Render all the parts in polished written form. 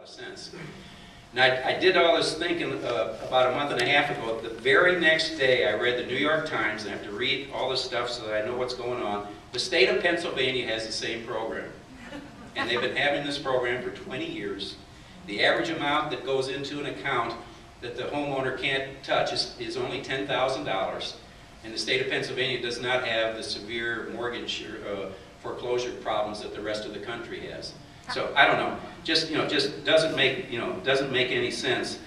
of sense. And I did all this thinking about a month and a half ago. The very next day, I read the New York Times, and I have to read all this stuff so that I know what's going on. The state of Pennsylvania has the same program. And they've been having this program for 20 years. The average amount that goes into an account that the homeowner can't touch is only $10,000. And the state of Pennsylvania does not have the severe mortgage foreclosure problems that the rest of the country has. So I don't know, just doesn't make any sense.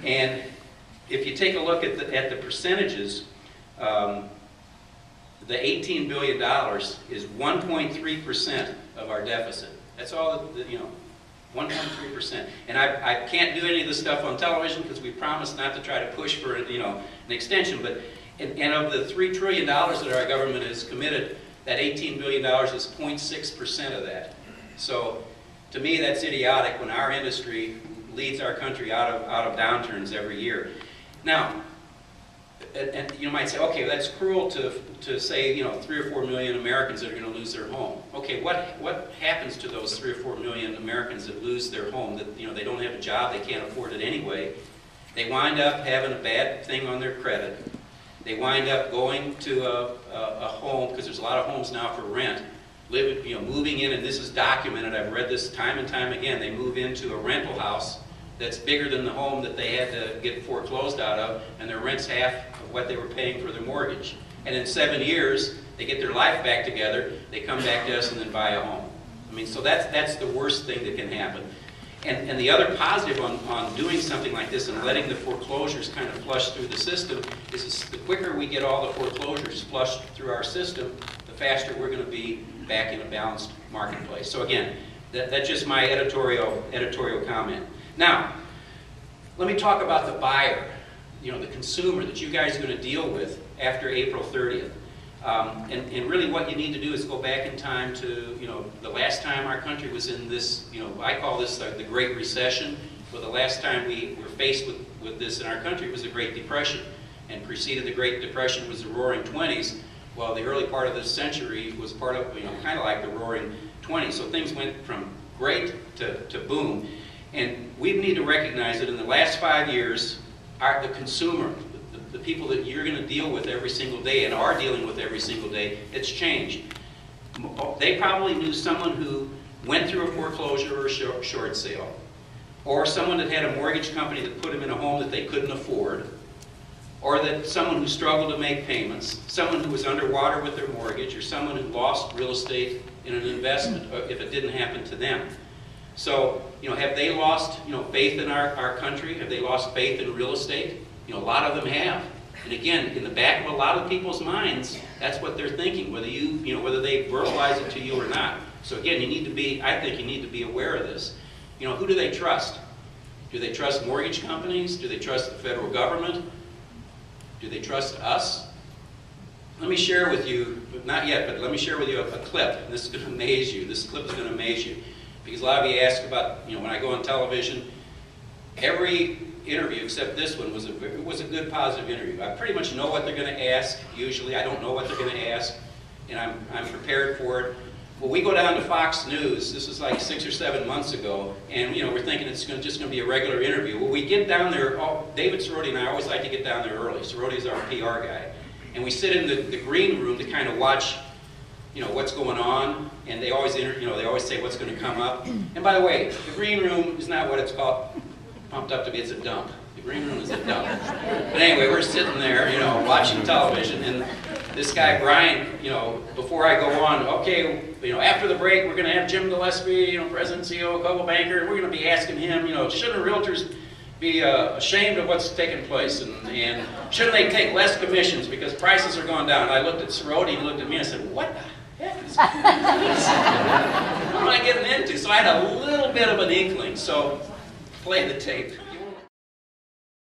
And if you take a look at the percentages, the $18 billion is 1.3% of our deficit. That's all, 1.3%. And I can't do any of this stuff on television because we promised not to try to push for an extension. But and of the $3 trillion that our government has committed, that $18 billion is 0.6% of that. So to me, that's idiotic when our industry leads our country out of downturns every year. Now, and you might say, okay, that's cruel to say 3 or 4 million Americans that are going to lose their home. Okay, what happens to those 3 or 4 million Americans that lose their home? That they don't have a job, they can't afford it anyway. They wind up having a bad thing on their credit. They wind up going to a home, because there's a lot of homes now for rent. Moving in, and this is documented. I've read this time and time again. They move into a rental house that's bigger than the home that they had to get foreclosed out of, and their rent's half of what they were paying for their mortgage. And in 7 years, they get their life back together, they come back to us and then buy a home. I mean, so that's the worst thing that can happen. And the other positive on doing something like this and letting the foreclosures kind of flush through the system is the quicker we get all the foreclosures flushed through our system, the faster we're going to be back in a balanced marketplace. So again, that's just my editorial comment. Now, let me talk about the buyer, the consumer that you guys are going to deal with after April 30th. And really what you need to do is go back in time to, the last time our country was in this, I call this the Great Recession. Well, the last time we were faced with this in our country was the Great Depression. And preceded the Great Depression was the Roaring 20s. Well, the early part of this century was part of, kind of like the Roaring 20s. So things went from great to boom. And we need to recognize that in the last 5 years, the consumer, the people that you're going to deal with every single day and are dealing with every single day, it's changed. They probably knew someone who went through a foreclosure or a short sale, or someone that had a mortgage company that put them in a home that they couldn't afford, or that someone who struggled to make payments, someone who was underwater with their mortgage, or someone who lost real estate in an investment if it didn't happen to them. So, have they lost, faith in our country? Have they lost faith in real estate? A lot of them have. And again, in the back of a lot of people's minds, that's what they're thinking, whether whether they verbalize it to you or not. So again, I think you need to be aware of this. Who do they trust? Do they trust mortgage companies? Do they trust the federal government? Do they trust us? Let me share with you, not yet, but let me share with you a clip. This is going to amaze you. This clip is going to amaze you. Because a lot of you ask about, when I go on television, every interview except this one was a good, positive interview. I pretty much know what they're going to ask. Usually, I don't know what they're going to ask, and I'm prepared for it. Well, we go down to Fox News. This was like 6 or 7 months ago, and we're thinking it's just going to be a regular interview. Well, we get down there. David Cerroti and I always like to get down there early. Cerroti is our PR guy, and we sit in the green room to kind of watch, what's going on, and they always they always say what's going to come up. And by the way, the green room is not what it's called, pumped up to be. It's a dump. The green room is a dump. But anyway, we're sitting there, watching television, and this guy Brian, before I go on, okay, after the break, we're going to have Jim Gillespie, President and CEO of Coldwell Banker, and we're going to be asking him, shouldn't realtors be ashamed of what's taking place, and shouldn't they take less commissions because prices are going down? And I looked at Cerroti and looked at me and I said, what the heck is this? What am I getting into? So I had a little bit of an inkling, so play the tape.